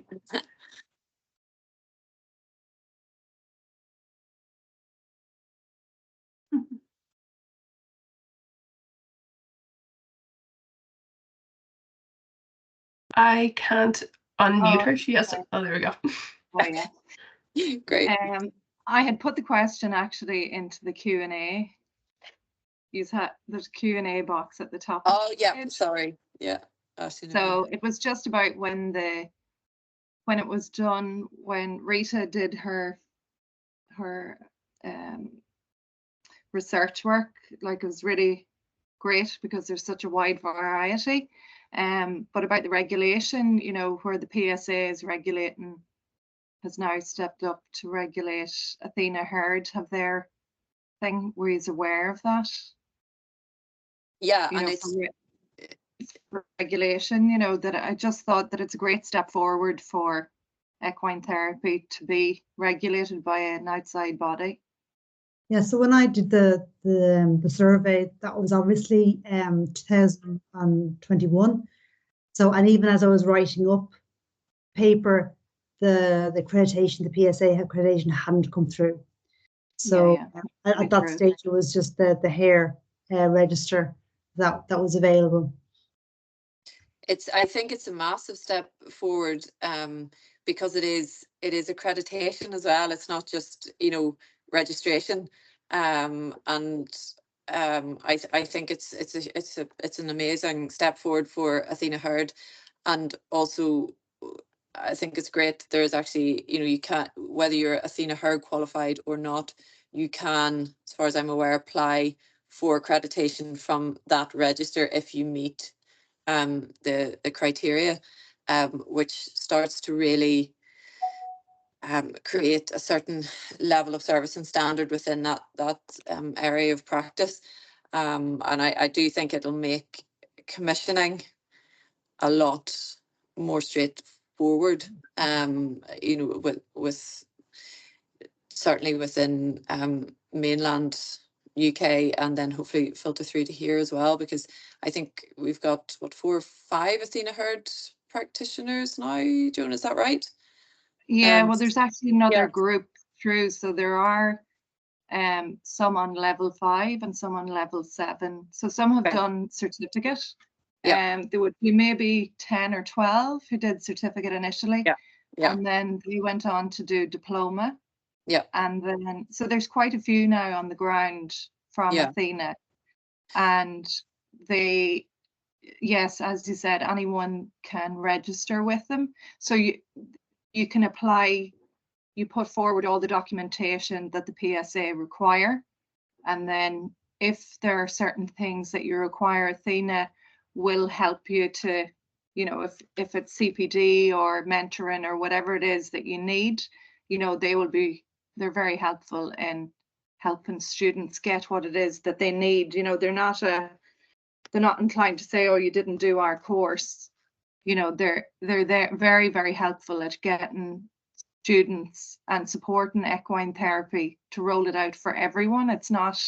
I can't unmute her. She has to. Oh, there we go. Oh, yeah. Great. I had put the question actually into the Q&A. There's a Q&A box at the top. Oh yeah, sorry. Yeah. So it was just about when it was done, when Rita did her research work. Like, it was really great because there's such a wide variety. But about the regulation, where the PSA is regulating, has now stepped up to regulate Athena Herd, have their thing. Were you aware of that? Yeah, and it's regulation, that I just thought that it's a great step forward for equine therapy to be regulated by an outside body. Yeah, so when I did the survey, that was obviously 2021. So, and even as I was writing up paper, the accreditation, the PSA accreditation hadn't come through. So at Quite that true. stage, it was just the hair register that was available. I think it's a massive step forward, because it is accreditation as well. It's not just, you know, registration, and I think it's an amazing step forward for Athena Heard, and also I think it's great that there is actually, you know, you can't, whether you're Athena Heard qualified or not, you can, as far as I'm aware, apply for accreditation from that register if you meet the criteria, which starts to really create a certain level of service and standard within that area of practice, and I do think it'll make commissioning a lot more straightforward. You know, with certainly within mainland UK, and then hopefully filter through to here as well, because I think we've got what 4 or 5 Athena Heard practitioners now. Joan, is that right? Yeah, well, there's actually another yeah. group through, so there are some on level 5 and some on level 7. So some have Okay. done certificate. Yeah. There would be maybe 10 or 12 who did certificate initially. Yeah. Yeah. And then they went on to do diploma. Yeah. And then, so there's quite a few now on the ground from Yeah. Athena. And they, yes, as you said, anyone can register with them. So you can apply, you put forward all the documentation that the PSA require. And then if there are certain things that you require, Athena will help you to, you know, if it's CPD or mentoring or whatever it is that you need, you know, they're very helpful in helping students get what it is that they need. You know, they're not inclined to say, oh, you didn't do our course. You know, they're there very, very helpful at getting students and supporting equine therapy to roll it out for everyone. It's not,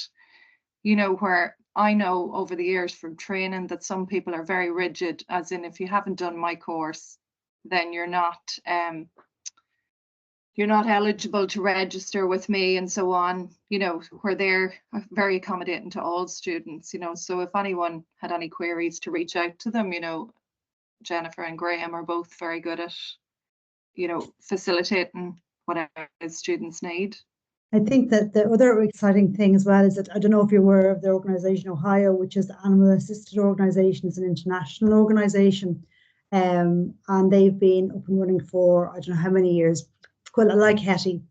you know, where I know over the years from training that some people are very rigid, as in, if you haven't done my course, then you're not eligible to register with me and so on, you know, where they're very accommodating to all students, you know. So if anyone had any queries, to reach out to them, you know, Jennifer and Graham are both very good at, you know, facilitating whatever students need. I think that the other exciting thing as well is that, I don't know if you're aware of the organisation Ohio, which is the Animal Assisted Organisation. It's an international organisation, and they've been up and running for I don't know how many years, quite like Hetty,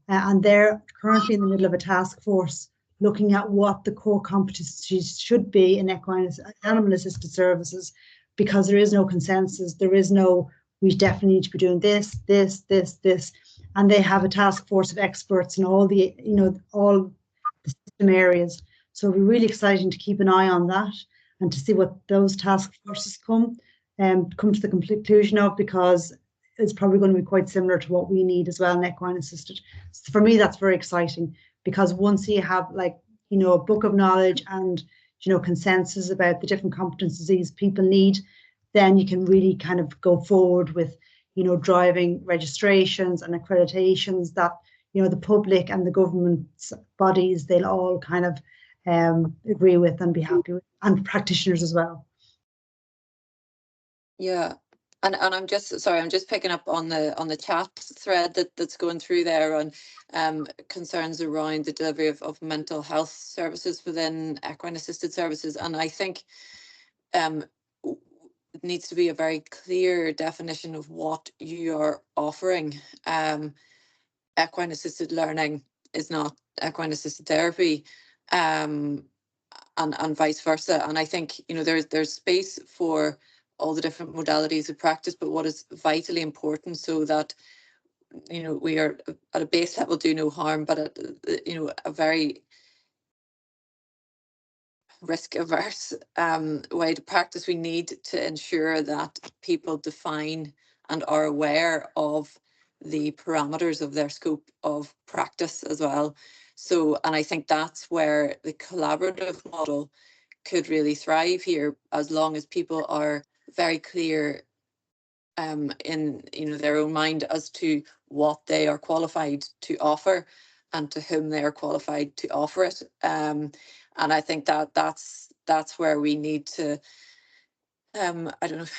and they're currently in the middle of a task force looking at what the core competencies should be in equine animal assisted services, because there is no consensus. There is no, we definitely need to be doing this, this, this, this. And they have a task force of experts in all the, you know, all the system areas. So it'll be really exciting to keep an eye on that and to see what those task forces come to the conclusion of, because it's probably going to be quite similar to what we need as well in equine assisted. So for me, that's very exciting, because once you have, like, you know, a book of knowledge and, you know, consensus about the different competencies these people need, then you can really kind of go forward with, you know, driving registrations and accreditations that, you know, the public and the government bodies, they'll all kind of agree with and be happy with, and practitioners as well. Yeah. And I'm just sorry, I'm just picking up on the chat thread that's going through there on concerns around the delivery of mental health services within equine assisted services. And I think it needs to be a very clear definition of what you are offering. Equine assisted learning is not equine assisted therapy, and vice versa. And I think, you know, there's space for all the different modalities of practice, but what is vitally important, so that, you know, we are at a base level do no harm, but at, you know, a very risk averse way to practice, we need to ensure that people define and are aware of the parameters of their scope of practice as well. So, and I think that's where the collaborative model could really thrive here, as long as people are very clear in, you know, their own mind as to what they are qualified to offer, and to whom they are qualified to offer it. And I think that that's where we need to, I don't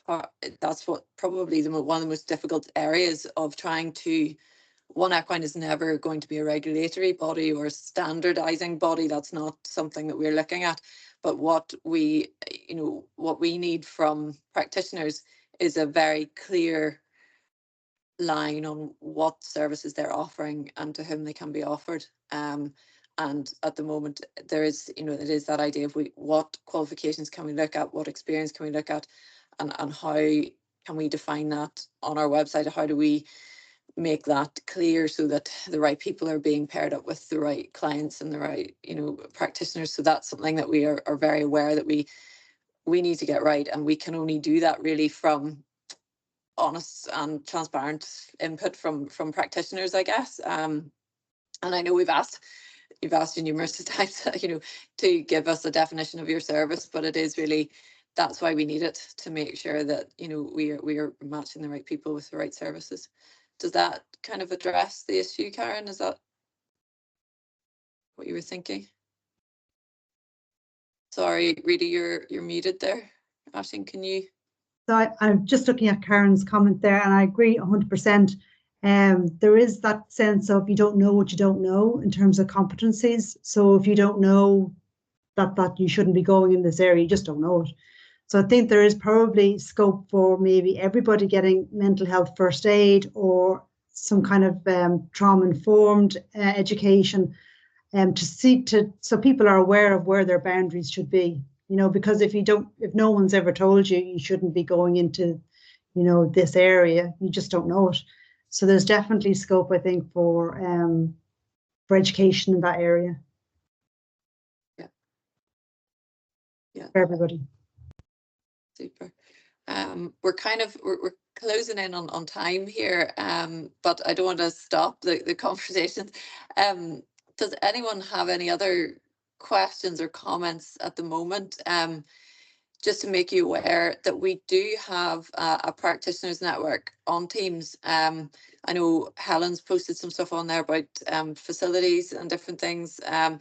know, that's what probably one of the most difficult areas of trying to, One Equine is never going to be a regulatory body or a standardizing body. That's not something that we're looking at. But what we need from practitioners is a very clear line on what services they're offering and to whom they can be offered. And at the moment, there is, it is that idea of what qualifications can we look at, what experience can we look at, and how can we define that on our website? How do we make that clear so that the right people are being paired up with the right clients and the right, practitioners? So that's something that we are very aware that we need to get right, and we can only do that really from honest and transparent input from practitioners, I guess. And I know you've asked you numerous times, to give us a definition of your service, but it is really, that's why we need it, to make sure that, we are matching the right people with the right services. Does that kind of address the issue, Karen? Is that what you were thinking? Sorry, Rita, you're muted there. Aisling, can you? So I'm just looking at Karen's comment there, and I agree 100%. There is that sense of you don't know what you don't know in terms of competencies. So if you don't know that you shouldn't be going in this area, you just don't know it. So I think there is probably scope for maybe everybody getting mental health first aid or some kind of trauma-informed education, so people are aware of where their boundaries should be. Because if no one's ever told you, you shouldn't be going into, this area, you just don't know it. So there's definitely scope, I think, for education in that area. Yeah. For everybody. Super. We're closing in on time here, but I don't want to stop the conversation. Does anyone have any other questions or comments at the moment? Just to make you aware that we do have a practitioners network on Teams. I know Helen's posted some stuff on there about facilities and different things, and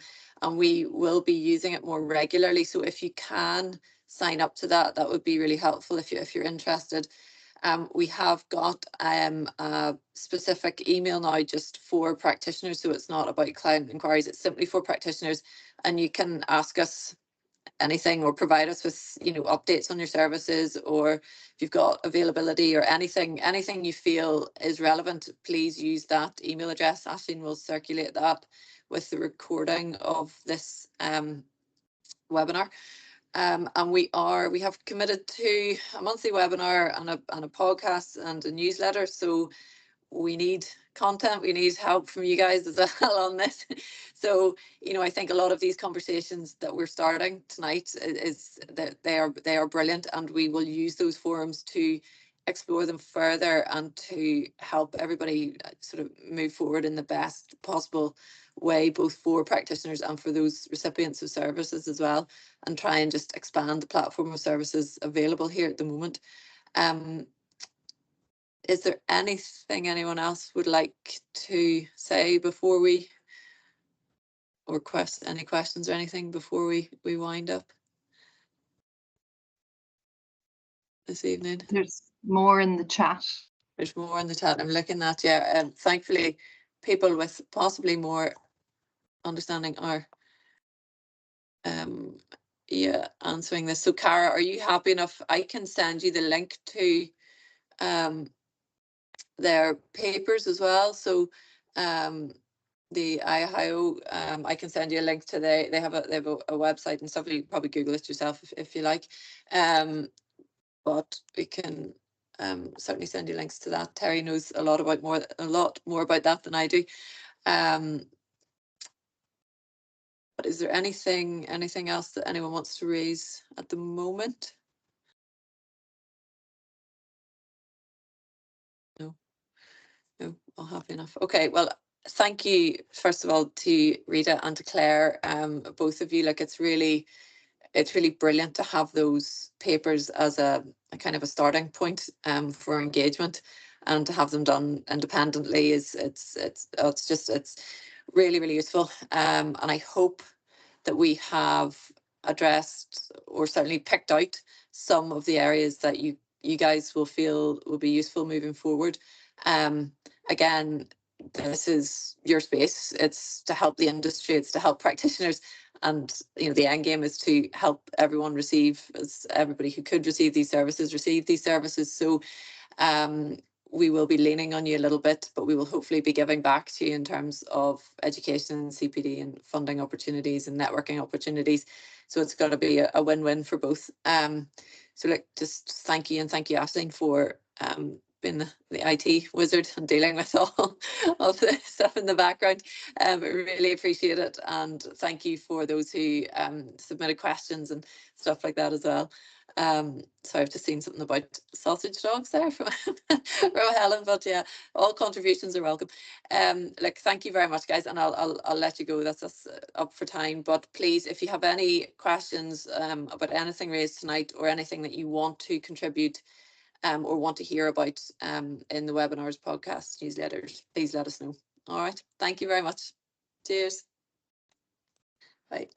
we will be using it more regularly. So if you can sign up to that, that would be really helpful if you're interested. We have got a specific email now just for practitioners, so it's not about client inquiries, it's simply for practitioners, and you can ask us anything or provide us with updates on your services, or if you've got availability or anything you feel is relevant, please use that email address. Aisling will circulate that with the recording of this webinar. And we have committed to a monthly webinar and a podcast and a newsletter, so we need content, we need help from you guys as well on this. So I think a lot of these conversations that we're starting tonight is that they are brilliant, and we will use those forums to explore them further and to help everybody sort of move forward in the best possible way, both for practitioners and for those recipients of services as well, and try and just expand the platform of services available here at the moment. Is there anything anyone else would like to say before we, or any questions or anything before we wind up this evening? There's more in the chat. There's more in the chat. I'm looking at, thankfully people with possibly more understanding are answering this. So Cara, are you happy enough? I can send you the link to their papers as well. So the IHIO, I can send you a link to they have a website and stuff. You can probably Google it yourself if you like. But we can certainly send you links to that. Terry knows a lot more about that than I do. But is there anything else that anyone wants to raise at the moment? No, all happy enough. Okay, well, thank you first of all to Rita and to Clare, both of you. Like it's really brilliant to have those papers as a kind of a starting point for engagement. and to have them done independently is it's really, really useful. And I hope that we have addressed or certainly picked out some of the areas that you guys will feel will be useful moving forward. Again, this is your space. It's to help the industry. It's to help practitioners. And the end game is to help everyone receive, as everybody who could receive these services, receive these services. So we will be leaning on you a little bit, but we will hopefully be giving back to you in terms of education and CPD and funding opportunities and networking opportunities. So it's going to be a win-win for both. So look, just thank you, and thank you, Aisling, for being the IT wizard and dealing with all of the stuff in the background. I really appreciate it, and thank you for those who submitted questions and stuff like that as well. So I've just seen something about sausage dogs there from Helen, but yeah, all contributions are welcome. Like, thank you very much, guys, and I'll let you go. That's us up for time. But please, if you have any questions about anything raised tonight, or anything that you want to contribute or want to hear about in the webinars, podcasts, newsletters, please let us know. All right, thank you very much. Cheers. Bye.